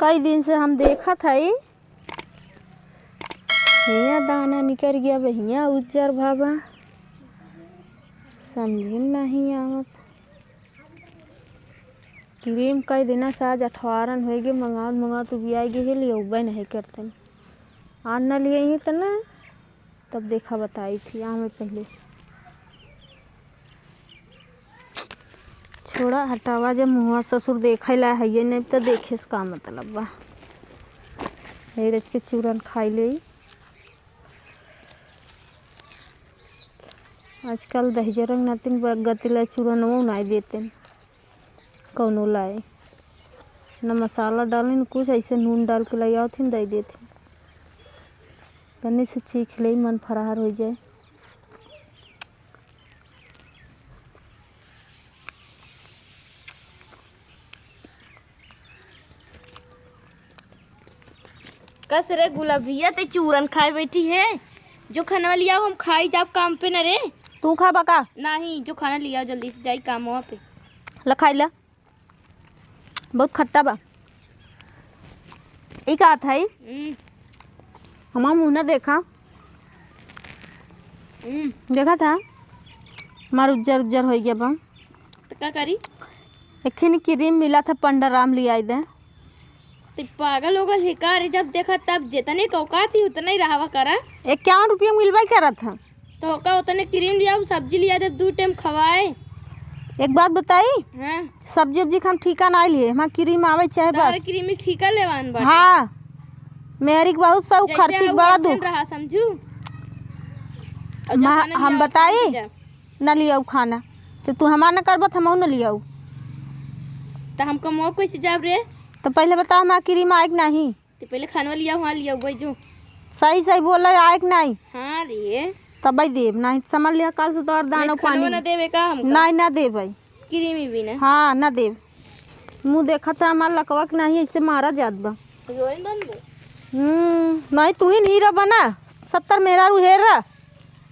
कई दिन से हम देखा था हिया दाना निकल गया भैया उज्जर भाबा समझे नहीं आवत। क्रीम कई दिन से आज 18 हो गए मंगा तो भी आई गई लिए उबे नहीं करते आज न लिए ही तो ना तब देखा बताई थी हमें पहले छोड़ा हटावा जब मुँह ससुर देखे ला है ये नहीं तो देखे से का मतलब बा रच के चूरन खाई ले। आजकल दहजरंग नातिन गतिला चूरन वो नहीं देते कौनो लाए न मसाला डाले न कुछ ऐसे नून डाल के ले आओ थी दे देते गन्ने से चीख ले मन फरार हो जाए। कस रे गुलाबिया ते चूरन खाए बैठी है जो खाना लिया हम खाई जाब काम पे न रे तू खा बका नहीं जो खाना लिया जल्दी से जाई काम वहाँ पे ला खाई ला बहुत खट्टा बा एक आत है हमारा मुँह ना देखा देखा था हमारा उज्जर उज्जर हो गया बा तो क्या करी एक क्रीम मिला था पंडराम ले आई दे तो पागल होगा शिकार जब देखा तब जितने कौका थी उतना ही रहा करा 51 रुपया मिलवा करा था तो का उतने क्रीम लिया सब्जी लिया दे 2 टाइम खवाए। एक बात बताई हाँ सब्जी उब्जी हम ठीका ना लिए हमारा क्रीम आवे चाहे बस क्रीम ठीका लेवान बा हाँ मेरी बहुत सब खर्ची बड़ा दू रहा समझू हम बताई न लिया खाना तो तू हमारा न करब हम न लिया तो हम कमाओ कैसे जाब रे तो पहले बता हमारा क्रीम आए नहीं तो पहले खाना लिया वहाँ लिया वही जो सही सही बोल रहे आए नहीं हाँ रे तब भाई देव नहीं समझ लिया कल से तो और दाना पानी ना देवे का हम नहीं ना दे भाई क्रीमी भी ना हाँ ना देव मुँह देखा था हमारा लकवा कि नहीं ऐसे मारा जात बा नहीं तू ही नहीं रहा ना 70 मेरा रुहेर रहा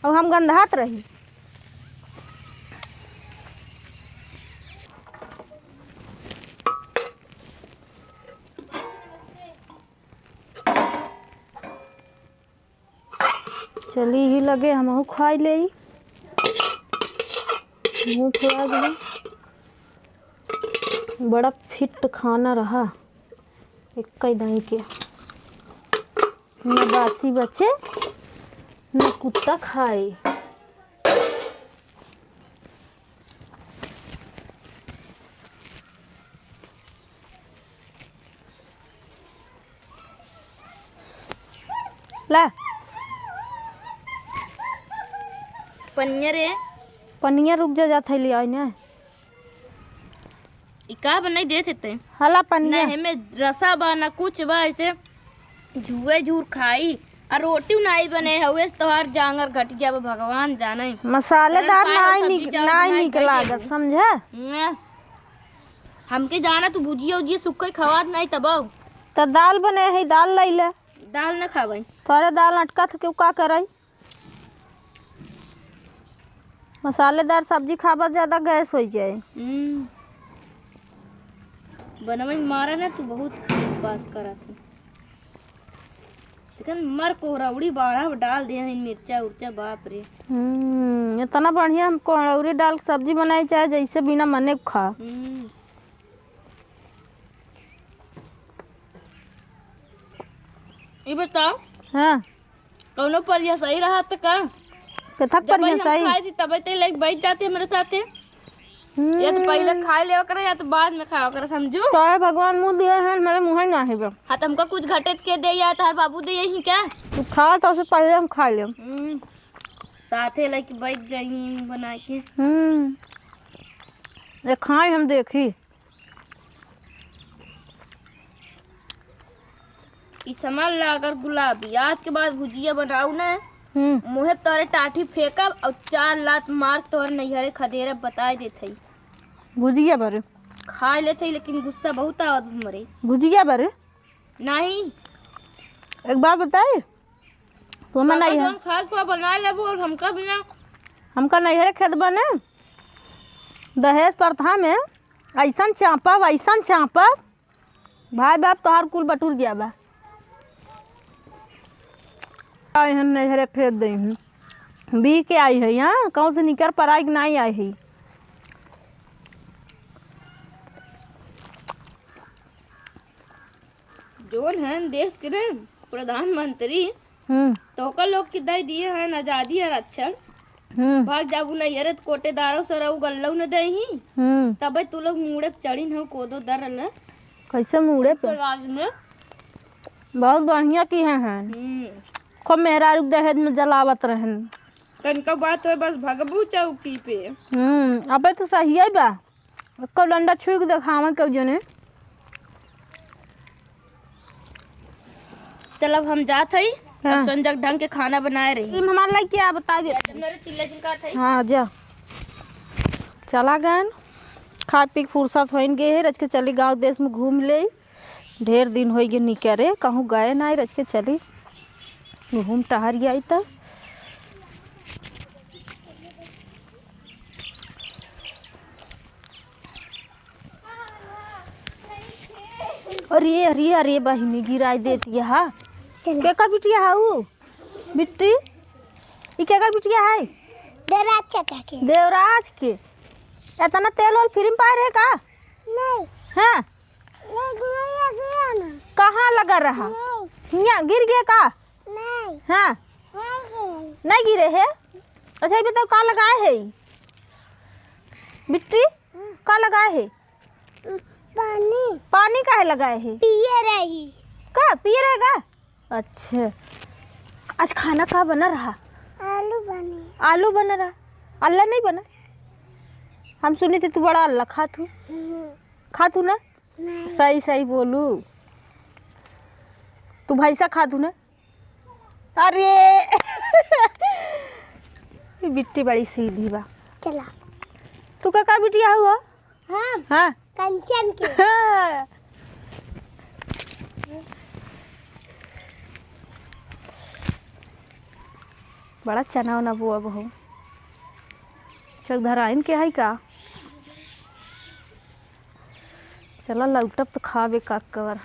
और हम गंधात रही चली ही लगे हम खाई ले मुँह फुला गए बड़ा फिट खाना रहा एक कई दाई के न बासी बचे न कुत्ता खाए। ला पनिया रे पनिया रुक जाता है लिया ना इका बनाई देते थे हला पनिया ना में रसा बा ना कुछ बा ऐसे झूरे झूर खाई और रोटी नहीं बने हुए तोहार जांगर घट गया भगवान जाने मसालेदार नहीं निकला समझे हमके जाना तू भुजिया उजिया सुखई खवात नहीं तब तो दाल बने है दाल लै ले दाल न खावे थोड़े दाल अटका था क्यों का करे मसालेदार सब्जी खाबा ज्यादा गैस हो जाए। बनवई मारा ना तू बहुत बात करा थी लेकिन मर कोहराउड़ी बाड़ा डाल दिया है मिर्चा उर्चा बाप रे इतना बढ़िया हम कोहराउड़ी डाल सब्जी बनाई चाहे जैसे बिना मने खा ये बताओ हाँ कौनो पर यह सही रहा तो का कथक पर यह सही खाई थी तब तो लेके बैठ जाते मेरे साथ या तो पहले खा ले करे या तो बाद में खाओ करे समझू तो भगवान मुंह दिया है मेरे मुंह ही ना है बा हाँ तुमको कुछ घटत के दे या तार बाबू दे यही क्या तू खा तो उससे पहले हम खा ले साथे लेके बैठ जाइए बना के ये खाए हम देखी इस समझ ला अगर गुलाबी आज के बाद भुजिया बनाऊ ना मुहे तोरे टाठी फेंका और 4 लात मार तोरे नैहरे खदेरे बताए देते भुजिया बर खा लेते लेकिन गुस्सा बहुत आवत हमरे भुजिया बर नहीं एक बार बताए तो मैं नहीं है खा तो बना ले बोल हमका बिना हमका नैहरे खेत बने दहेज प्रथा में ऐसा चापब भाई बाप तोहार कुल बटूर गया बा। आई हन नहरे फेर दई हूँ बी के आई है यहाँ कहूँ से निकर पर आई नहीं आई है। जोन है देश के ने प्रधानमंत्री तो का लोग किदाई दिए हैं आजादी और अक्षर भाग जाबू नहीं अरे कोटेदारों सरऊ गल्लऊ न दे ही तबे तू लोग मुड़े चढ़ी न कोदो दर ल कैसे मुड़े पे राज में बहुत बढ़िया की हैं खूब मेहरारू दहेज में जलावत रहन तनका बात है बस भगबू चौकी पे। अबे तो सही है बा को डंडा छुई के देखावन के जने। चल अब हम जात हई संजक ढंग के खाना बनाए रही हमारे लाइक क्या बता दे मेरे चिल्ले जिनका था। हाँ जा चला गन खा पी के फुर्सत हो गए है रच के चली गांव देश में घूम ले ढेर दिन हो गए निकरे कहूँ गए ना रच के चली घूम टहर आई तो अरे अरे अरे बहिनी गिराई देती है हाँ केकर बिटिया है वो बिट्टी ये केकर बिटिया है देवराज चाचा के। देवराज के इतना तेल और फिल्म पाए रहे का नहीं हाँ नहीं गया ना। कहाँ लगा रहा यहाँ गिर गया का नहीं हाँ नहीं गिरे है। अच्छा ये बताओ का लगाए है बिट्टी का लगाए है पानी पानी काहे लगाए है पिए रही का पिए रहेगा। अच्छा आज खाना का बना रहा आलू बना रहा अल्लाह नहीं बना। हम सुनी थी तू बड़ा अल्लाह खातू ना सही सही बोलू तू भैंसा खातू ना। अरे बिट्टी बड़ी सीधी बा। चला तू का बिटिया हुआ हाँ हाँ कंचन के। बड़ा चना वना बुआ बहू चल धराइन के है का चला लौटब तो खावे का कर।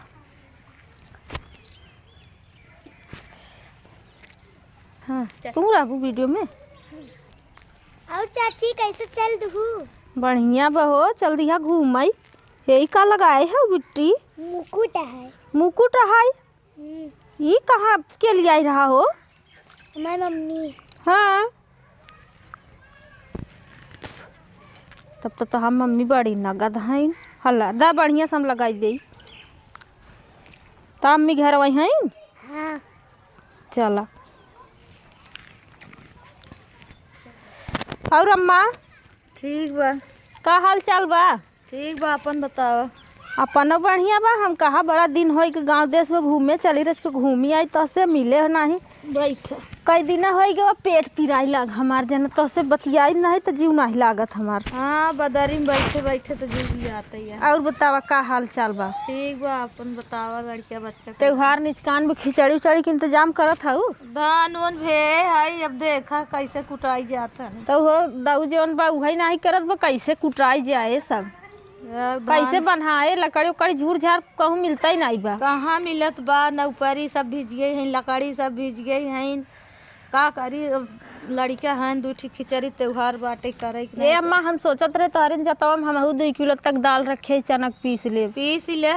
हाँ तुम रहू वीडियो में और चाची कैसे चल दू बढ़िया बहो चल दिया घूम आई यही का लगाए है बिट्टी मुकुट है मुकुट है ये कहाँ के लिए आई रहा हो हमारी मम्मी। हाँ तब तो हम मम्मी बड़ी नगद हैं हल्ला दा बढ़िया से हम लगाई दे तो अम्मी घर वही हैं। हाँ चला और अम्मा ठीक बा का हाल चाल बा ठीक बा अपन बताओ अपन बढ़िया बा। हम कहा बड़ा दिन हो के गांव देश में घूमे चली रच के घूमी आई तो से मिले नहीं बैठ कई दिन हो गए पेट पिराई लाग हमार जन तो से बतियाई नहीं तो जीव नहीं लागत हमार। हाँ बदरी में बैठे बैठे तो जल्दी आता है। और बतावा का हाल चाल बा ठीक बा अपन बतावा लड़किया बच्चा त्योहार निचकान में खिचड़ी उचड़ी के इंतजाम करत हूँ धान वन भे है अब देखा कैसे कुटाई जाता है तो हो दाऊ जौन बा वही नहीं करत बा कैसे कुटाई जाए सब कैसे बनाए लकड़ी उकड़ी झूर झार कहूँ मिलता ही नहीं बा कहाँ मिलत बा नौकरी सब भीज गई हैं लकड़ी सब भीज गई हैं का करी लड़का हैं दूठी खिचड़ी त्योहार बाटे करे ए अम्मा हम सोचत रहे तारिन जतवा हम 2 किलो तक दाल रखे चनक पीस ले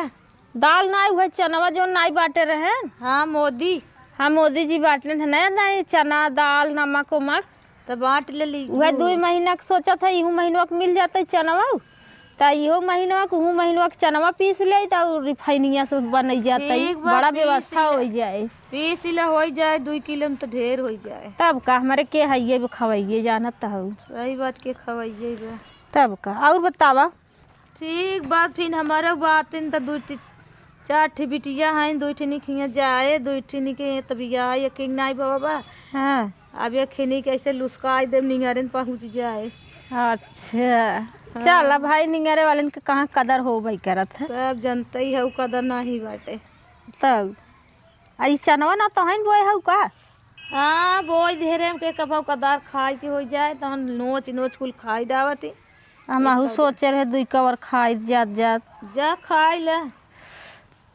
दाल ना हुए चनवा जो नहीं बांटे रहे। हाँ मोदी जी बांटले नहीं चना दाल नमक उमक तो बांट ले वह 2 महीना के सोचत है इहू महीनवा के मिल जाते चनवा तो इहो महीनवा के महीनवा के चनवा पीस ले तो रिफाइनिया से बन जाता बड़ा व्यवस्था हो जाए पीस ले हो जाए 2 किलो में तो ढेर हो जाए तब का हमारे के है खवाइए जानत हो सही बात के खवाइए बा तब का और बतावा ठीक बात फिर हमारा बात तो 4 ठी बिटिया हैं 2 ठिनी खिया जाए 2 ठिनी के तभी आए कि नहीं बाबा। हाँ अब ये खिनी कैसे लुस्काई दे निगारे पहुँच जाए। अच्छा चल भाई निगरे वाले के कहाँ कदर हो भाई करत है सब जनता ही है कदर नहीं बाटे तब आई चनवा ना तो है बोए है का। हाँ बोई धेरे के कभाव कदार खाए के हो जाए तो नोच कुल खाई डावती हम सोचे रहे 2 कवर खाई जात जा खाई ले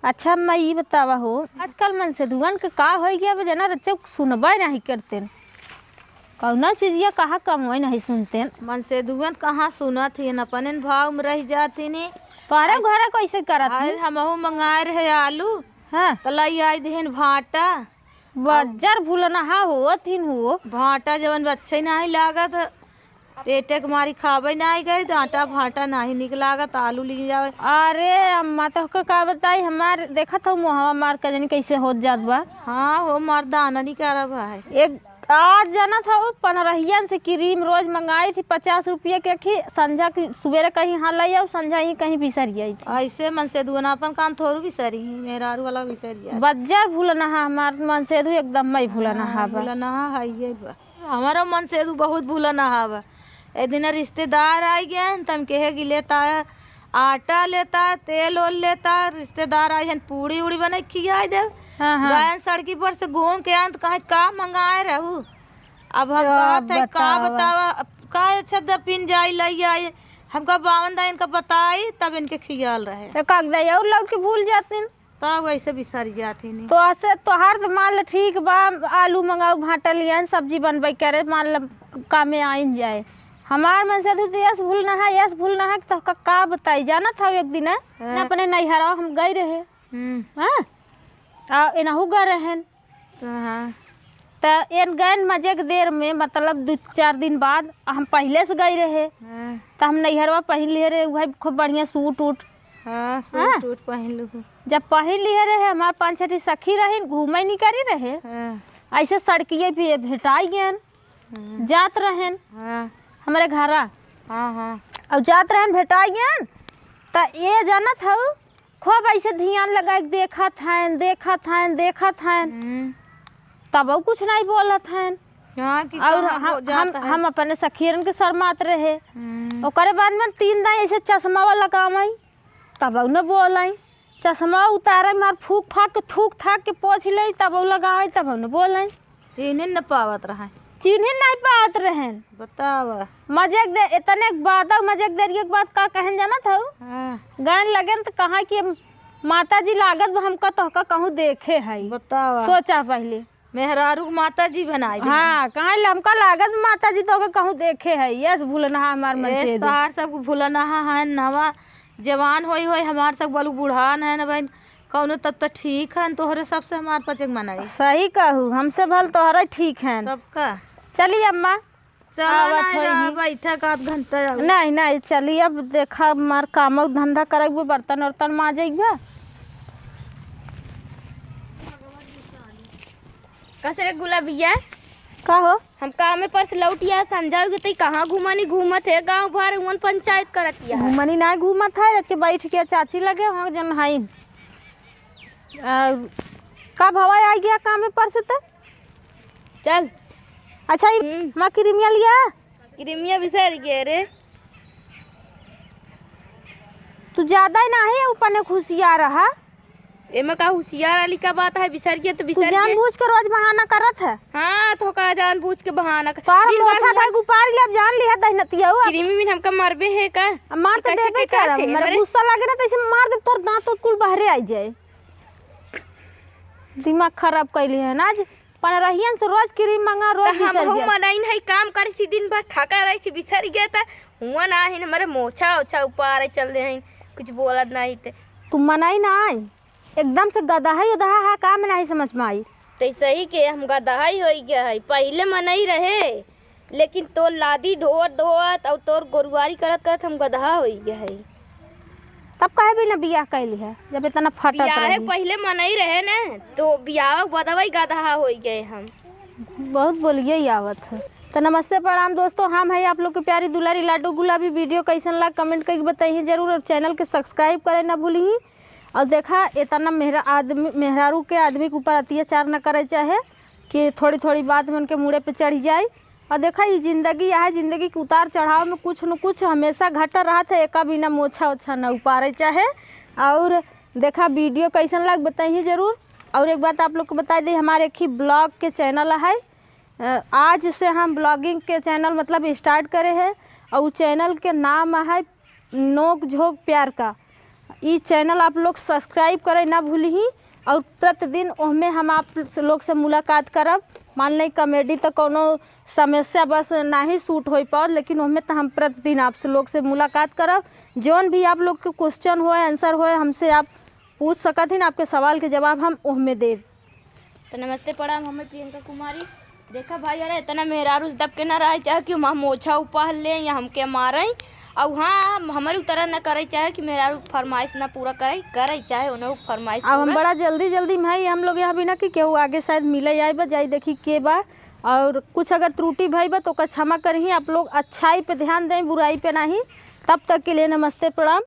अच्छा मैं ये बतावा हो, आजकल मन से धुआन के का हो गया जना रच्चे सुनबे नहीं करते, कौना चीजिया कहाँ कम हो नहीं सुनते। मन से धुआन कहाँ सुनत ही अपने भाव में रह जाती नी। तोहरे घर कैसे करत अरे हमहू मंगाए रहे आलू, हाँ तलाई आई दिहन भाटा, बज्जर भूलना हा हो थिन हो भाटा जवन बच्चे नहीं लागत, पेटे के मारी खावे नहीं गई, आटा भाटा नहीं निक लागत, आलू ले जावे। अरे अम्मा तो का बताई, हमार देखा था मुहवा मार का जानी कैसे हो जात बा। हाँ हो मर्दाना नहीं कर भाई। एक आज जाना था वो पनरहियन से क्रीम रोज मंगाई थी 50 रुपये के की, संझा की सवेरे कहीं हाँ लाई और संझा ही कहीं बिसरी आई थी। ऐसे मन से धुआन अपन काम थोड़ू बिसरी मेरा वाला बिसरी बज्जर भूलना हा हमार मन से एकदम मैं भूलना हा भूलना है ये हमारा मन से बहुत भूलना है। एक दिन रिश्तेदार आई गए तम कहे कि लेता है आटा, लेता है तेल ओल, लेता है रिश्तेदार आई हैं पूड़ी उड़ी बना खिया दे। गए सड़की पर से घूम के आए तो कहे का मंगाए रहू। अब हम कहते का बतावा का अच्छा दफिन जाई लाई आई, हमका 52 दिन का बताई तब इनके खियाल रहे तो कागज और लौट के भूल जाते तब वैसे बिसरी जाती नहीं। तो ऐसे तोहार तो मान ल ठीक बा, आलू मंगाओ भाटा लिया सब्जी बनबे करे मान ल काम में आइन जाए। हमार मन से तो यस भूलना है तो का बताई। जाना था एक दिन ना अपने नैहरा हम गए रहे, हाँ एनाहू गए रहन तो एन गैन मजे के देर में मतलब 2-4 दिन बाद हम पहले से गए रहे तो हम नैहरवा पहन लिए रहे वही खूब बढ़िया सूट उट। सूट पहन लू। जब पहन लिए रहे हमार 5-6 सखी रहे घूमे नहीं करी रहे, ऐसे सड़किए पे भेटाई जात रहन हमारे घरा और जात रहन भेटाई तो ये जाना था खूब ऐसे ध्यान लगा देखा था तब कुछ नहीं बोला था। और हम अपने सखीरन के शर्मात रहे। ओकरे बाद में 3 दिन ऐसे चश्मा वाला काम आई तब न बोलाई, चश्मा उतारे मार फूक फाक के थूक थाक के पोछ ले तब लगाए तब न बोलाई। चिन्ह न पावत रहा, चिन्ह नहीं पात रहन। बतावा मजाक दे इतने बाद मजाक देर एक बात का कहन जाना था गान लगन तो कहा कि माता जी लागत हमका तो कहूँ देखे है। बतावा सोचा पहले मेहरारू माता जी बनाई। हाँ कहा हमका लागत माता जी तो कहूँ देखे है। यस भूलना हमार मन से तार सब भूलना है। नवा जवान होई हमार सब बलू बुढ़ान है न बहन कौनो तब तो ठीक है तोहरे सबसे हमार पचक मनाई। सही कहू हमसे भल तोहरे ठीक है तब का। चलिए अम्मा चलो बैठा का आध घंटा नहीं चलिए अब देखा मार काम धंधा करेगा बर्तन वर्तन माजेगा। कसरे गुलाबिया का हो हम काम में परस लौटिया संजाओगे तो कहाँ घुमानी घूमत है गांव भर उन पंचायत करतिया घुमानी ना घूमत है आज के बैठ के चाची लगे वहाँ जन हाई का भवा आ गया काम में परस तो चल। अच्छा माँ क्रीमिया लिया क्रीमिया बिसर गए रे तू ज्यादा ही ना है ऊपर ने खुशिया रहा एमे का होशियार वाली का बात है बिसर गया तो बिसर गया। जानबूझ के रोज बहाना करत है। हाँ तो का जानबूझ के बहाना तार मोछा था गुपार ले अब जान लिया दहनतिया हुआ क्रीमी भी हमका मरबे है का मार तो देबे कर मेरा गुस्सा लागे ना तैसे मार दे तोर दांत तो कुल बाहर आ जाए। दिमाग खराब कैली है ना आज पनरहियन से रोज क्रीम मंगा रोज बिसर हम गया। मनाइन है काम करे सी दिन भर थका रही थी बिसर गया था हुआ ना है हमारे मोछा ओछा ऊपर चल दे हैं कुछ बोला नहीं थे तू मनाई ना आई एकदम से गधा है उधा है काम नहीं समझ में आई। तो सही के हम गदहाई हो गया है पहले मनाई रहे लेकिन तोर लादी ढोत और तोर गोरुआरी करत करत हम गदहा हो गया है। तब कहे भी ना बियाह कैली है जब इतना फटत बियाह रही। पहले मनाई रहे ना तो बियाह बदवाई गदहा हो गए हम। बहुत बोलिए ही आवत है। तो नमस्ते प्रणाम दोस्तों, हम है आप लोग के प्यारी दुलारी लाडो गुलाबी। वीडियो कैसन लगा कमेंट करके बताइए जरूर और चैनल के सब्सक्राइब करें ना भूलिए। और देखा इतना मेहरारू के आदमी के ऊपर अत्याचार न करे चाहे कि थोड़ी थोड़ी बात में उनके मुँह पे चढ़ जाए। और देखा ये ज़िंदगी है, ज़िंदगी के उतार चढ़ाव में कुछ न कुछ हमेशा घटा रहा था। एक बिना मोछा ओछा न उपारे चाहे। और देखा वीडियो कैसन लग बताइए ज़रूर। और एक बात आप लोग को बता दी हमारे एक ही ब्लॉग के चैनल है, आज से हम ब्लॉगिंग के चैनल मतलब स्टार्ट करे हैं। और चैनल के नाम है नोक झोंक प्यार का। ये चैनल आप लोग सब्सक्राइब करें ना भूली, और प्रतिदिन ओहमे हम आप लोग से मुलाकात करब। मान ली कॉमेडी तो कोनो समस्या बस ना ही सूट हो पाओ, लेकिन ओहमे तो हम प्रतिदिन आप लोग से मुलाकात करब। जौन भी आप लोग के क्वेश्चन हो आंसर हो हमसे आप पूछ सकत हैं, आपके सवाल के जवाब हम ओहमे देब। तो नमस्ते प्रणाम, हमें प्रियंका कुमारी। देखा भाई यार इतना मेहरारू दब के ना रहे चाहे कि हम मोछा उपह ले या हमके मारें, और हाँ हमारी उतरा ना करे चाहे कि मेहरारू फरमाइश ना पूरा करे चाहे उन्हें फरमाइश। अब हम बड़ा जल्दी में है हम लोग यहाँ भी ना कि केहू आगे शायद मिले आए बा, जाई देखी के बा, और कुछ अगर त्रुटि भई बा तो क्षमा करही। आप लोग अच्छाई पे ध्यान दें, बुराई पे नहीं। तब तक के लिए नमस्ते प्रणाम।